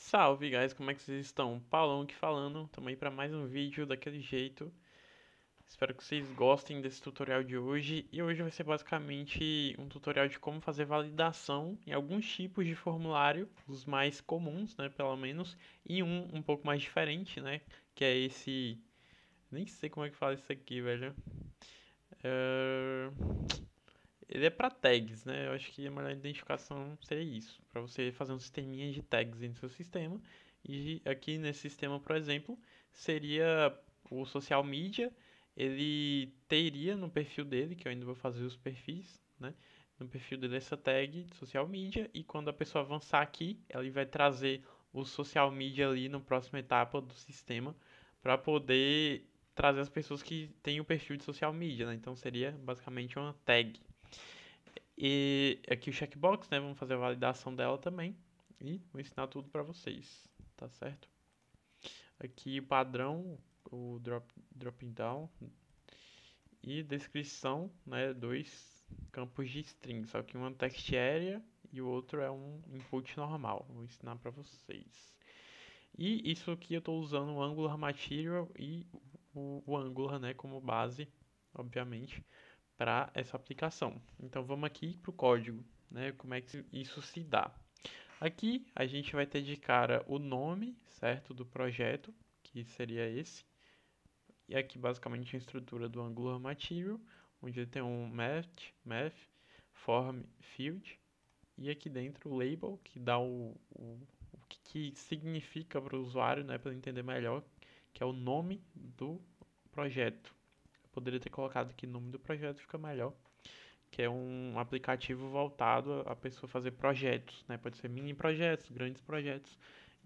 Salve, guys, como é que vocês estão? Paulão aqui falando, também para mais um vídeo daquele jeito. Espero que vocês gostem desse tutorial de hoje. E hoje vai ser basicamente um tutorial de como fazer validação em alguns tipos de formulário, os mais comuns, né, pelo menos, e um pouco mais diferente, né, que é esse... Nem sei como é que fala isso aqui, velho. É, Ele é para tags, né? Eu acho que a melhor identificação seria isso, para você fazer um sisteminha de tags em seu sistema. E aqui nesse sistema, por exemplo, seria o social media. Ele teria no perfil dele, que eu ainda vou fazer os perfis, né? No perfil dele essa tag social media, e quando a pessoa avançar aqui, ele vai trazer o social media ali na próxima etapa do sistema para poder trazer as pessoas que têm o perfil de social media, né? Então seria basicamente uma tag. E aqui o checkbox, né? Vamos fazer a validação dela também. E vou ensinar tudo para vocês, tá certo? Aqui o padrão, o dropping down e descrição, né? Dois campos de string, só que um é text area e o outro é um input normal. Vou ensinar para vocês. E isso aqui eu estou usando o Angular Material e o Angular, né? Como base, obviamente, para essa aplicação. Então vamos aqui para o código, né? Como é que isso se dá? Aqui a gente vai ter de cara o nome, certo, do projeto, que seria esse. E aqui basicamente a estrutura do Angular Material, onde ele tem um math, form, field. E aqui dentro o label, que dá o que significa para o usuário, né, para ele entender melhor, que é o nome do projeto. Eu poderia ter colocado aqui o nome do projeto, fica melhor, que é um aplicativo voltado a pessoa fazer projetos, né? Pode ser mini projetos, grandes projetos,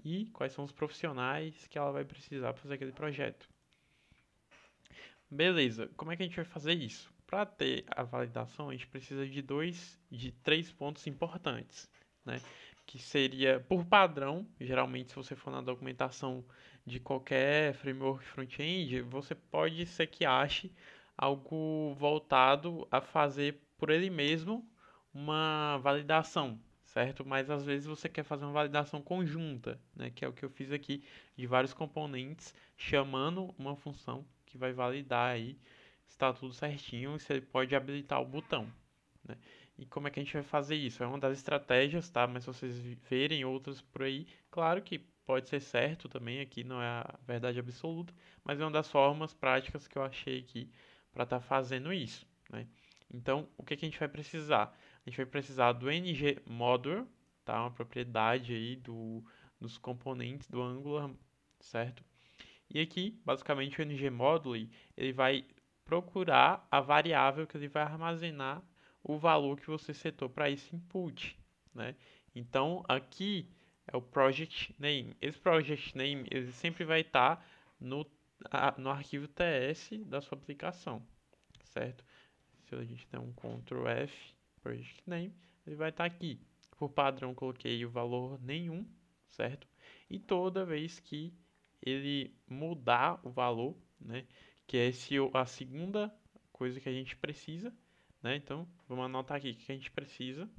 e quais são os profissionais que ela vai precisar para fazer aquele projeto. Beleza, como é que a gente vai fazer isso? Para ter a validação, a gente precisa de três pontos importantes, né? Que seria, por padrão, geralmente se você for na documentação de qualquer framework front-end, você pode ser que ache algo voltado a fazer por ele mesmo uma validação, certo? Mas às vezes você quer fazer uma validação conjunta, né? Que é o que eu fiz aqui, de vários componentes chamando uma função que vai validar aí se está tudo certinho e se ele pode habilitar o botão, né? E como é que a gente vai fazer isso? É uma das estratégias, tá? Mas se vocês verem outras por aí, claro que pode ser certo também, aqui não é a verdade absoluta, mas é uma das formas práticas que eu achei aqui para estar fazendo isso, né? Então, o que a gente vai precisar? A gente vai precisar do ngModule, tá? Uma propriedade aí dos componentes do Angular, certo? E aqui, basicamente, o ngModule, ele vai procurar a variável que ele vai armazenar o valor que você setou para esse input, né? Então, aqui é o project name. Esse project name, ele sempre vai estar no arquivo TS da sua aplicação, certo? Se a gente der um Ctrl F, project name, ele vai estar aqui. Por padrão, coloquei o valor nenhum, certo? E toda vez que ele mudar o valor, né, que é a segunda coisa que a gente precisa, né? Então, vamos anotar aqui o que a gente precisa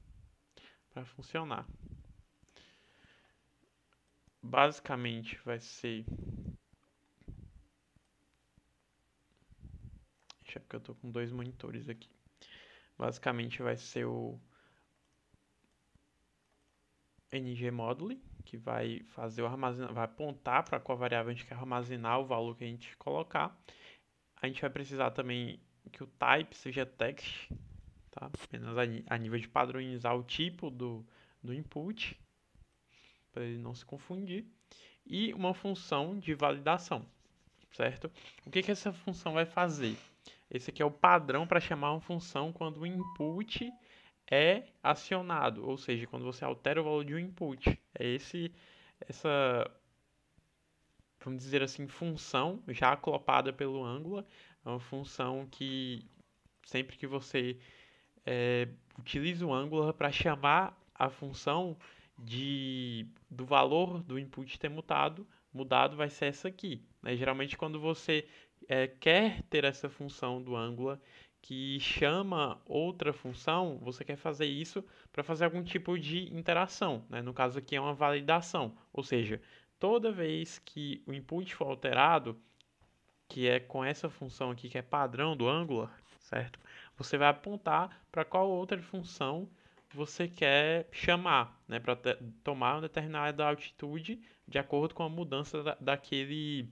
para funcionar. Basicamente vai ser, deixa eu, que eu tô com dois monitores aqui. Basicamente vai ser o ngModule, que vai fazer o armazenamento, vai apontar para qual variável a gente quer armazenar o valor que a gente colocar. A gente vai precisar também que o type seja text, tá? Apenas a nível de padronizar o tipo do input, para ele não se confundir. E uma função de validação, certo? O que essa função vai fazer? Esse aqui é o padrão para chamar uma função quando o input é acionado, ou seja, quando você altera o valor de um input. Essa, vamos dizer assim, função já acoplada pelo Angular, é uma função que sempre que você utiliza o Angular para chamar a função do valor do input ter mudado vai ser essa aqui, né? Geralmente quando você quer ter essa função do Angular que chama outra função, você quer fazer isso para fazer algum tipo de interação, né? No caso aqui é uma validação, ou seja, toda vez que o input for alterado, que é com essa função aqui que é padrão do Angular, certo? Você vai apontar para qual outra função você quer chamar, né? Para tomar uma determinada altitude de acordo com a mudança daquele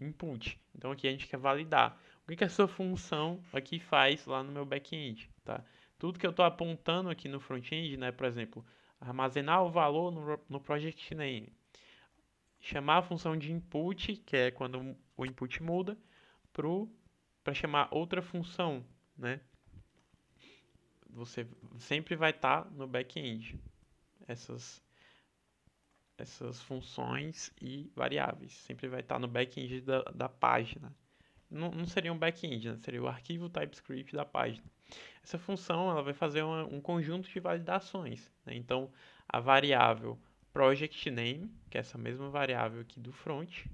input. Então aqui a gente quer validar. O que essa função aqui faz lá no meu back-end, tá? Tudo que eu estou apontando aqui no front-end, né? Por exemplo, armazenar o valor no project name, chamar a função de input, que é quando o input muda, para chamar outra função, né? Você sempre vai estar no back-end essas funções e variáveis. Sempre vai estar no back-end da página. Não seria um back-end, né? Seria o arquivo TypeScript da página. Essa função ela vai fazer um conjunto de validações, né? Então, a variável project name, que é essa mesma variável aqui do front,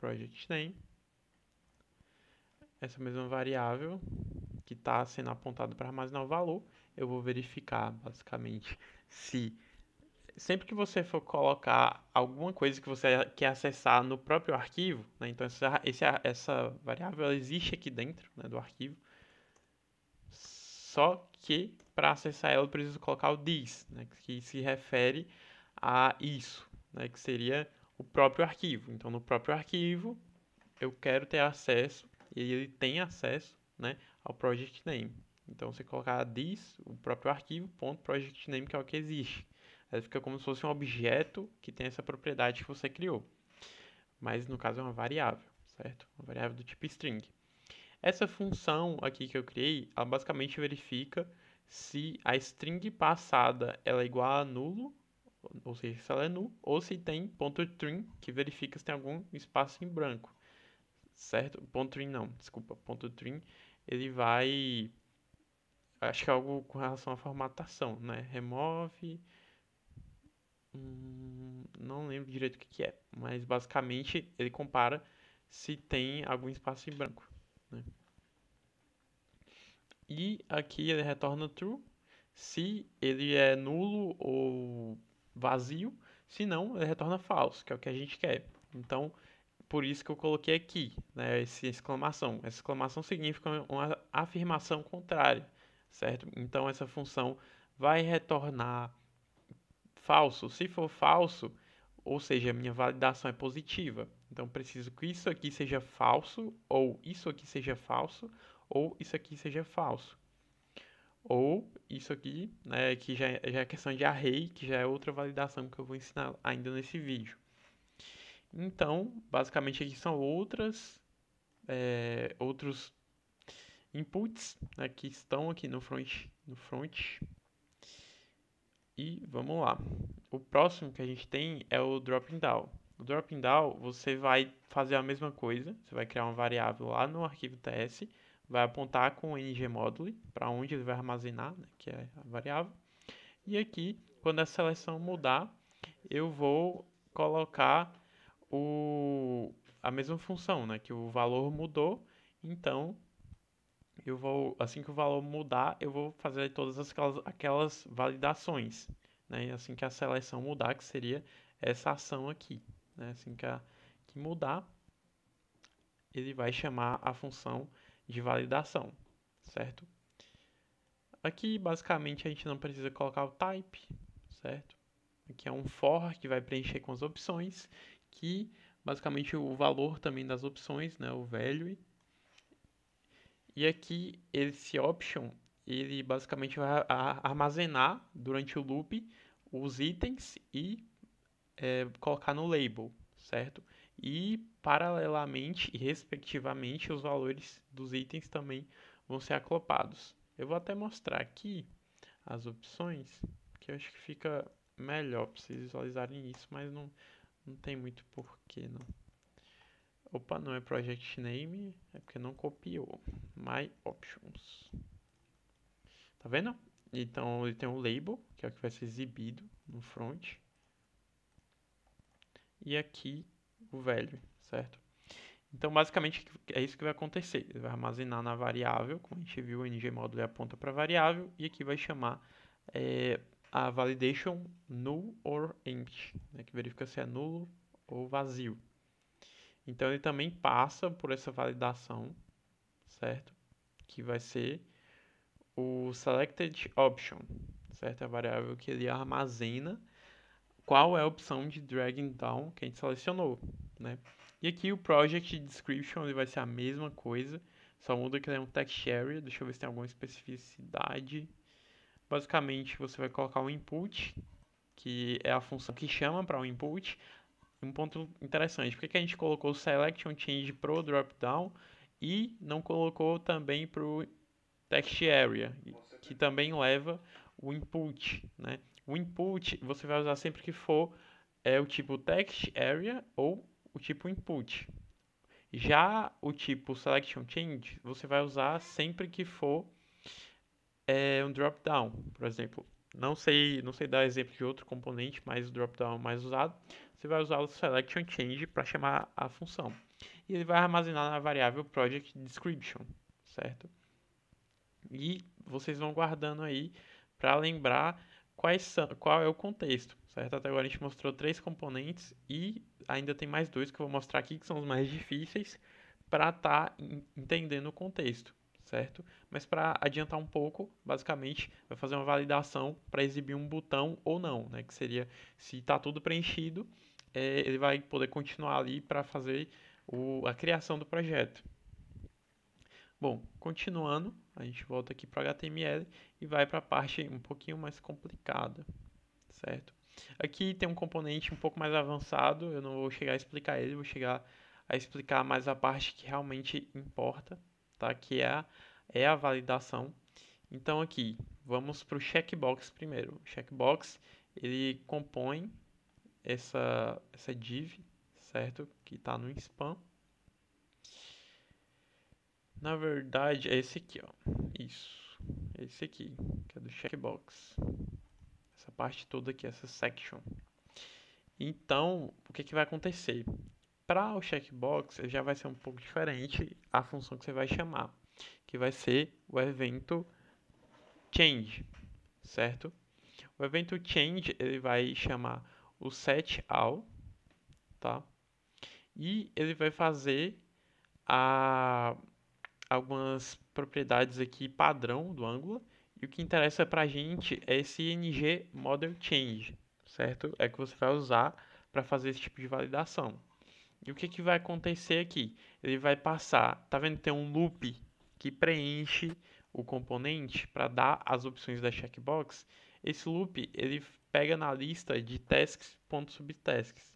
project name, essa mesma variável que está sendo apontada para armazenar o valor, eu vou verificar basicamente se sempre que você for colocar alguma coisa que você quer acessar no próprio arquivo, né, então essa variável ela existe aqui dentro, né, do arquivo, só que para acessar ela eu preciso colocar o this, né, que se refere a isso, né, que seria o próprio arquivo. Então no próprio arquivo eu quero ter acesso, e ele tem acesso, né, ao project name. Então você colocar this, o próprio arquivo, ponto project name, que é o que existe. Aí fica como se fosse um objeto que tem essa propriedade que você criou. Mas no caso é uma variável, certo? Uma variável do tipo string. Essa função aqui que eu criei, ela basicamente verifica se a string passada ela é igual a nulo, ou seja, se ela é null, ou se tem .string, que verifica se tem algum espaço em branco, certo? .string não, desculpa, .string ele vai, acho que é algo com relação à formatação, né? Remove, não lembro direito o que é, mas basicamente ele compara se tem algum espaço em branco, né? E aqui ele retorna true se ele é nulo ou vazio, se não, ele retorna falso, que é o que a gente quer. Então, por isso que eu coloquei aqui, né, essa exclamação. Essa exclamação significa uma afirmação contrária, certo? Então, essa função vai retornar falso. Se for falso, ou seja, a minha validação é positiva. Então, preciso que isso aqui seja falso, ou isso aqui seja falso, ou isso aqui seja falso. Ou isso aqui, né, que já é questão de array, que já é outra validação que eu vou ensinar ainda nesse vídeo. Então, basicamente aqui são outros inputs, né, que estão aqui no front. E vamos lá. O próximo que a gente tem é o dropping down. O dropping down, você vai fazer a mesma coisa, você vai criar uma variável lá no arquivo TS, vai apontar com o ngModule para onde ele vai armazenar, né, que é a variável. E aqui, quando a seleção mudar, eu vou colocar a mesma função, né, que o valor mudou, então assim que o valor mudar, eu vou fazer todas aquelas validações, né, assim que a seleção mudar, que seria essa ação aqui, né, assim que mudar, ele vai chamar a função de validação, certo? Aqui, basicamente, a gente não precisa colocar o type, certo? Aqui é um for que vai preencher com as opções, que basicamente o valor também das opções, né, o value. E aqui esse option, ele basicamente vai armazenar durante o loop os itens e colocar no label, certo? E paralelamente e respectivamente os valores dos itens também vão ser aclopados. Eu vou até mostrar aqui as opções, que eu acho que fica melhor para vocês visualizarem isso, mas não tem muito porquê, não. Opa, não é project name, é porque não copiou. My options. Tá vendo? Então ele tem um label, que é o que vai ser exibido no front. E aqui o value, certo? Então, basicamente, é isso que vai acontecer. Ele vai armazenar na variável, como a gente viu, o ngModule aponta para a variável, e aqui vai chamar a validation null or empty, né, que verifica se é nulo ou vazio. Então, ele também passa por essa validação, certo? Que vai ser o selected option, certo? É a variável que ele armazena qual é a opção de drag and down que a gente selecionou, né? E aqui o project description ele vai ser a mesma coisa, só muda que ele é um text area. Deixa eu ver se tem alguma especificidade. Basicamente, você vai colocar um input, que é a função que chama para o input. Um ponto interessante, por que a gente colocou o selection change pro dropdown e não colocou também para o text area, que também leva o input, né? O input você vai usar sempre que for o tipo text area ou o tipo input. Já o tipo selection change você vai usar sempre que for um dropdown, por exemplo. Não sei dar exemplo de outro componente, mas o dropdown mais usado. Você vai usar o selection change para chamar a função. E ele vai armazenar na variável project description, certo? E vocês vão guardando aí para lembrar qual é o contexto, certo? Até agora a gente mostrou 3 componentes e ainda tem mais 2 que eu vou mostrar aqui que são os mais difíceis para estar entendendo o contexto, certo? Mas para adiantar um pouco, basicamente vai fazer uma validação para exibir um botão ou não, né? Que seria se está tudo preenchido, ele vai poder continuar ali para fazer a criação do projeto. Bom, continuando, a gente volta aqui para o HTML e vai para a parte um pouquinho mais complicada, certo? Aqui tem um componente um pouco mais avançado, eu não vou chegar a explicar ele, vou chegar a explicar mais a parte que realmente importa, tá? Que é a validação. Então aqui, vamos para o checkbox primeiro. O checkbox, ele compõe essa div, certo? Que está no spam. Na verdade, é esse aqui, ó. Isso. É esse aqui, que é do checkbox. Essa parte toda aqui, essa section. Então, o que vai acontecer? Para o checkbox, já vai ser um pouco diferente a função que você vai chamar, que vai ser o evento change, certo? O evento change, ele vai chamar o setAll, tá? E ele vai fazer algumas propriedades aqui padrão do Angular. E o que interessa pra gente é esse ngModel_change, certo? É que você vai usar para fazer esse tipo de validação. E o que vai acontecer aqui? Ele vai passar, tá vendo que tem um loop que preenche o componente para dar as opções da checkbox? Esse loop, ele pega na lista de tasks.subtasks.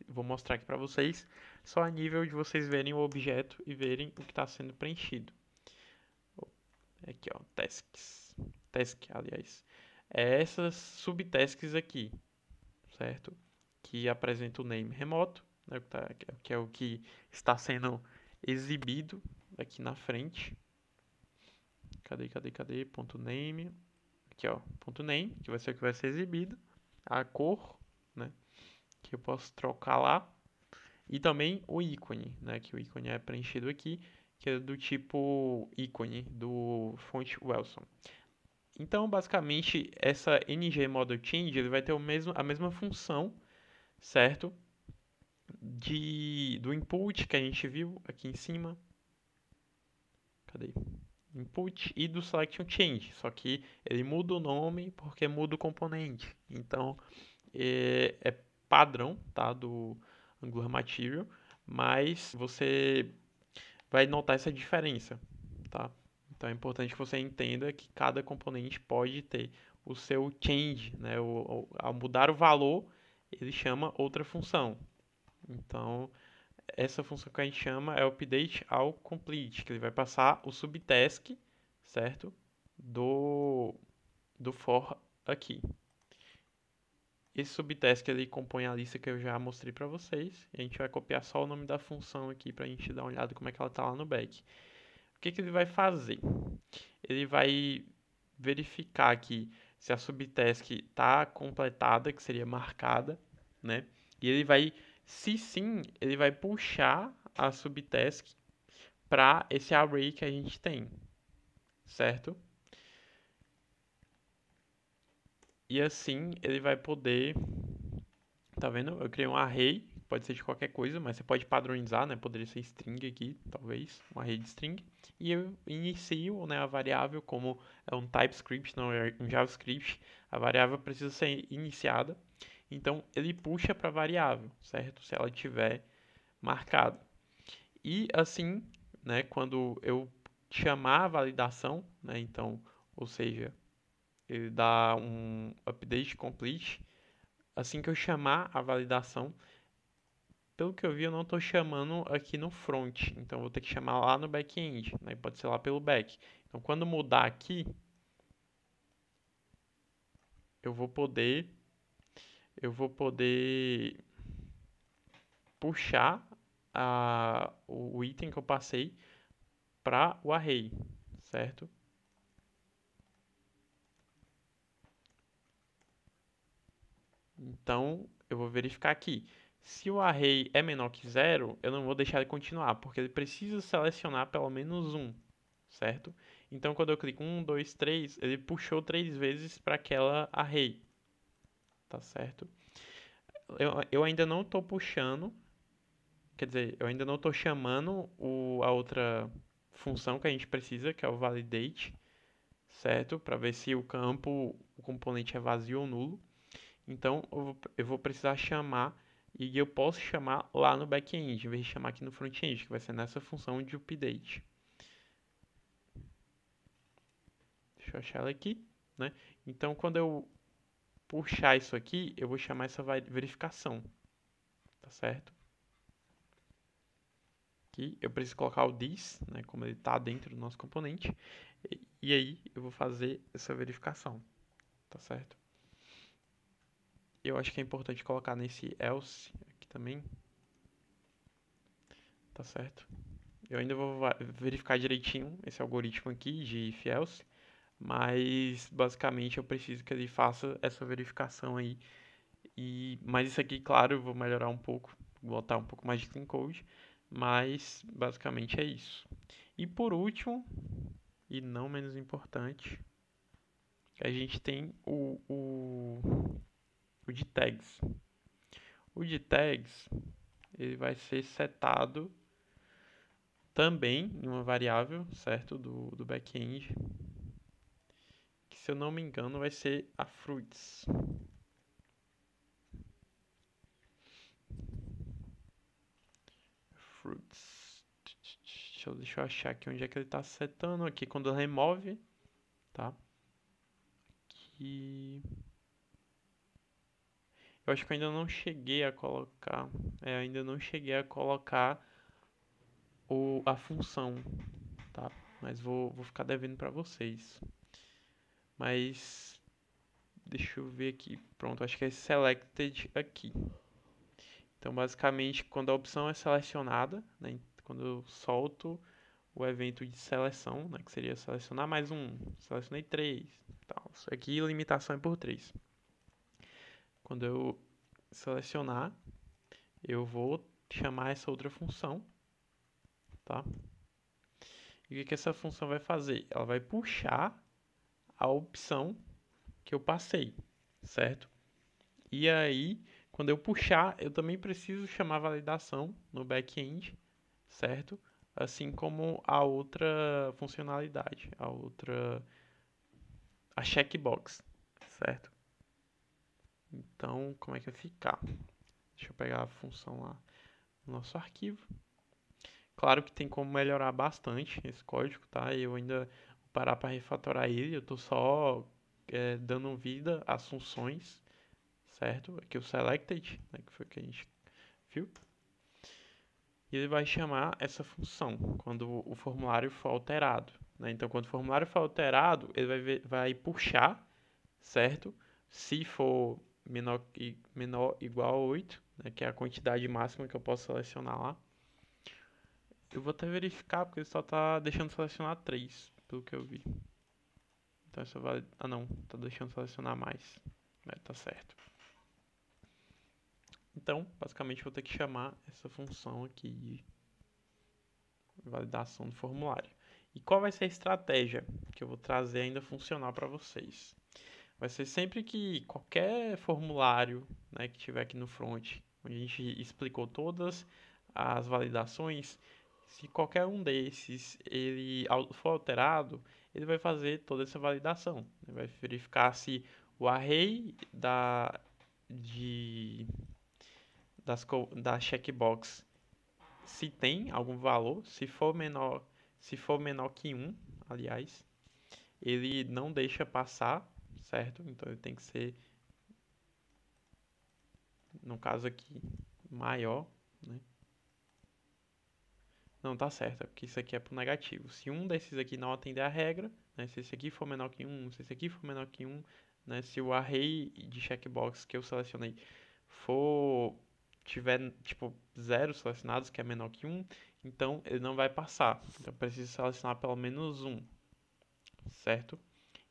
Vou mostrar aqui para vocês, só a nível de vocês verem o objeto e verem o que está sendo preenchido. Aqui, ó, tasks. Task, aliás. É essas subtasks aqui, certo? Que apresenta o name remoto, né, que é o que está sendo exibido aqui na frente. Cadê? Ponto name. Aqui, ó, ponto name, que vai ser o que vai ser exibido. A cor, né, que eu posso trocar lá. E também o ícone, né, que o ícone é preenchido aqui, que é do tipo ícone do font Wilson. Então, basicamente, essa ngModel_change ele vai ter a mesma função, certo? Do input que a gente viu aqui em cima. Cadê? Input e do selection change, só que ele muda o nome porque muda o componente. Então, é padrão, tá, do Angular Material, mas você vai notar essa diferença, tá? Então é importante que você entenda que cada componente pode ter o seu change, né? Ao mudar o valor, ele chama outra função. Então, essa função que a gente chama é o update ao complete, que ele vai passar o subtask, certo? Do for aqui. Esse subtask ele compõe a lista que eu já mostrei para vocês. E a gente vai copiar só o nome da função aqui para a gente dar uma olhada como é que ela está lá no back. O que ele vai fazer? Ele vai verificar aqui se a subtask está completada, que seria marcada, né? E ele vai, se sim, ele vai puxar a subtask para esse array que a gente tem, certo? E assim ele vai poder, tá vendo? Eu criei um array, pode ser de qualquer coisa, mas você pode padronizar, né? Poderia ser string aqui, talvez, um array de string. E eu inicio, né, a variável, como é um TypeScript, não é um JavaScript, a variável precisa ser iniciada. Então ele puxa para a variável, certo? Se ela tiver marcada. E assim, né, quando eu chamar a validação, né, então, ou seja, ele dá um update complete, assim que eu chamar a validação, pelo que eu vi, eu não estou chamando aqui no front, então eu vou ter que chamar lá no back-end, né, pode ser lá pelo back. Então, quando mudar aqui, eu vou poder, eu vou poder puxar o item que eu passei para o array, certo? Então, eu vou verificar aqui. Se o array é menor que zero, eu não vou deixar ele continuar, porque ele precisa selecionar pelo menos um, certo? Então, quando eu clico 1, 2, 3, ele puxou 3 vezes para aquela array, tá certo? Eu ainda não estou puxando, quer dizer, eu ainda não estou chamando a outra função que a gente precisa, que é o validate, certo? Para ver se o campo, o componente é vazio ou nulo. Então, eu vou precisar chamar, e eu posso chamar lá no back-end, em vez de chamar aqui no front-end, que vai ser nessa função de update. Deixa eu achar ela aqui, né? Então, quando eu puxar isso aqui, eu vou chamar essa verificação, tá certo? Aqui eu preciso colocar o this, né, como ele está dentro do nosso componente, e aí eu vou fazer essa verificação, tá certo? Eu acho que é importante colocar nesse else aqui também, tá certo? Eu ainda vou verificar direitinho esse algoritmo aqui de if else, mas basicamente eu preciso que ele faça essa verificação aí. Mas isso aqui, claro, eu vou melhorar um pouco, botar um pouco mais de clean code, mas basicamente é isso. E por último, e não menos importante, a gente tem o de tags. O de tags ele vai ser setado também em uma variável, certo, do back-end, que se eu não me engano vai ser a fruits. Fruits. Deixa eu achar aqui onde é que ele está setando. Aqui quando remove, tá? Aqui. Eu acho que eu ainda não cheguei a colocar. Ainda não cheguei a colocar a função, tá? Mas vou ficar devendo para vocês. Mas deixa eu ver aqui. Pronto, acho que é selected aqui. Então, basicamente, quando a opção é selecionada, né, quando eu solto o evento de seleção, né, que seria selecionar mais um, selecionei 3, tal. Isso aqui a limitação é por 3. Quando eu selecionar, eu vou chamar essa outra função, tá? E o que essa função vai fazer? Ela vai puxar a opção que eu passei, certo? E aí, quando eu puxar, eu também preciso chamar validação no back-end, certo? Assim como a outra funcionalidade, a checkbox, certo? Então, como é que vai ficar? Deixa eu pegar a função lá no nosso arquivo. Claro que tem como melhorar bastante esse código, tá? Eu ainda vou parar para refatorar ele, eu estou só dando vida às funções, certo? Aqui o selected, né, que foi o que a gente viu. E ele vai chamar essa função quando o formulário for alterado, né? Então, quando o formulário for alterado, ele vai puxar, certo? Se for menor igual a 8, né, que é a quantidade máxima que eu posso selecionar lá. Eu vou até verificar, porque ele só está deixando selecionar 3, pelo que eu vi. Então isso vale... Ah não, está deixando selecionar mais. Tá certo. Então, basicamente, vou ter que chamar essa função aqui validação do formulário. E qual vai ser a estratégia que eu vou trazer ainda funcional para vocês? Vai ser sempre que qualquer formulário, né, que tiver aqui no front, onde a gente explicou todas as validações, se qualquer um desses ele for alterado, ele vai fazer toda essa validação. Ele vai verificar se o array de, da checkbox se tem algum valor, se for menor que 1, aliás, ele não deixa passar, certo? Então ele tem que ser, no caso aqui, maior, né? Não, tá certo, é porque isso aqui é pro negativo. Se um desses aqui não atender a regra, né? Se esse aqui for menor que 1, se esse aqui for menor que 1, né? Se o array de checkbox que eu selecionei for tiver tipo 0 selecionados, que é menor que 1, então ele não vai passar. Então eu preciso selecionar pelo menos um, certo?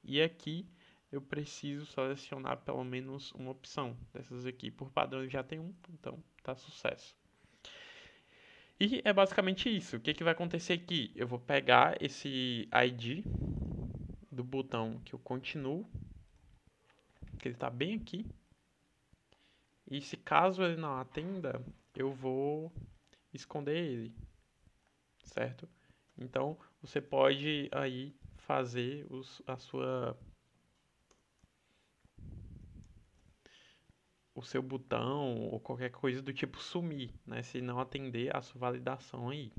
E aqui eu preciso selecionar pelo menos uma opção dessas aqui. Por padrão já tem um, então tá sucesso. E é basicamente isso. O que, que vai acontecer aqui? Eu vou pegar esse ID do botão que eu continuo, que ele está bem aqui. E se caso ele não atenda, eu vou esconder ele, certo? Então você pode aí fazer o seu botão ou qualquer coisa do tipo sumir, né? Se não atender a sua validação aí.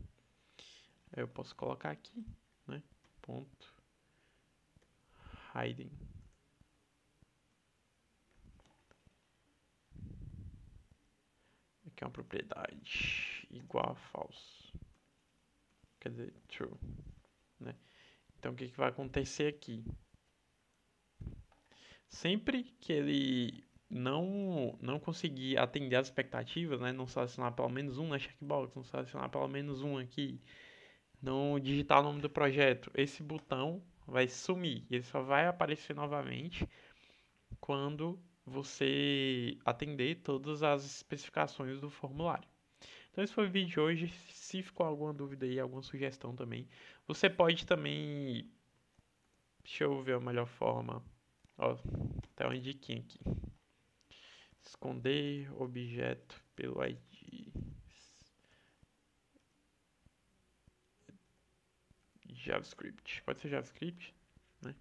Eu posso colocar aqui, né? Ponto hiding. Aqui é uma propriedade igual a false. Quer dizer, true, né? Então o que, que vai acontecer aqui? Sempre que ele não conseguir atender as expectativas, né? Não selecionar pelo menos um na checkbox, não selecionar pelo menos um aqui, não digitar o nome do projeto, esse botão vai sumir. Ele só vai aparecer novamente quando você atender todas as especificações do formulário. Então esse foi o vídeo de hoje. Se ficou alguma dúvida aí, alguma sugestão também, você pode também, deixa eu ver a melhor forma, ó, até uma diquinha aqui. Esconder objeto pelo ID. JavaScript. Pode ser JavaScript, né?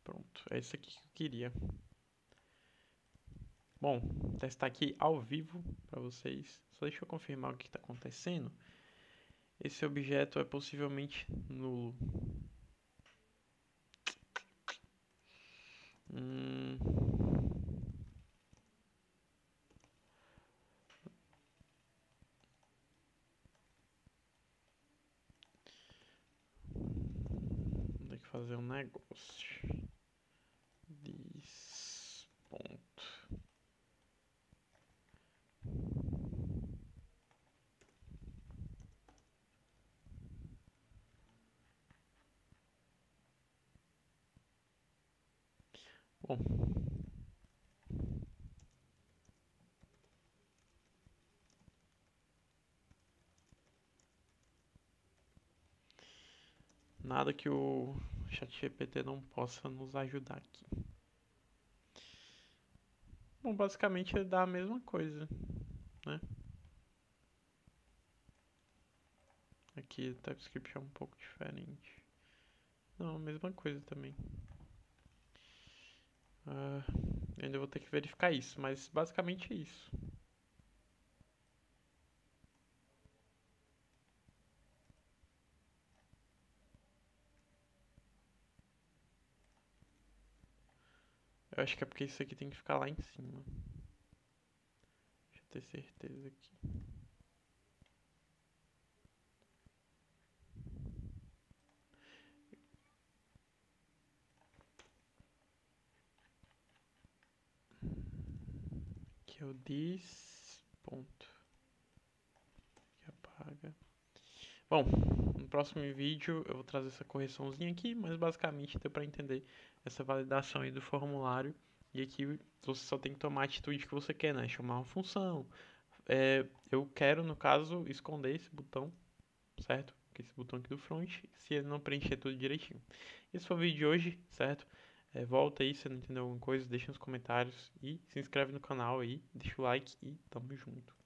Pronto, é isso aqui que eu queria. Bom, testar aqui ao vivo para vocês. Só deixa eu confirmar o que está acontecendo. Esse objeto é possivelmente nulo. Hum... Vou ter que fazer um negócio. This ponto. Bom, nada que o ChatGPT não possa nos ajudar aqui. Bom, basicamente ele dá a mesma coisa, né? Aqui o TypeScript é um pouco diferente. Não, a mesma coisa também. Ainda vou ter que verificar isso, mas basicamente é isso. Eu acho que é porque isso aqui tem que ficar lá em cima. Deixa eu ter certeza aqui. Que eu this ponto. Que apaga. Bom, no próximo vídeo eu vou trazer essa correçãozinha aqui, mas basicamente deu para entender essa validação aí do formulário. E aqui você só tem que tomar a atitude que você quer, né? Chamar uma função, eu quero, no caso, esconder esse botão, certo? Esse botão aqui do front, se ele não preencher tudo direitinho. Esse foi o vídeo de hoje, certo? Volta aí se não entendeu alguma coisa, deixa nos comentários e se inscreve no canal aí, deixa o like e tamo junto.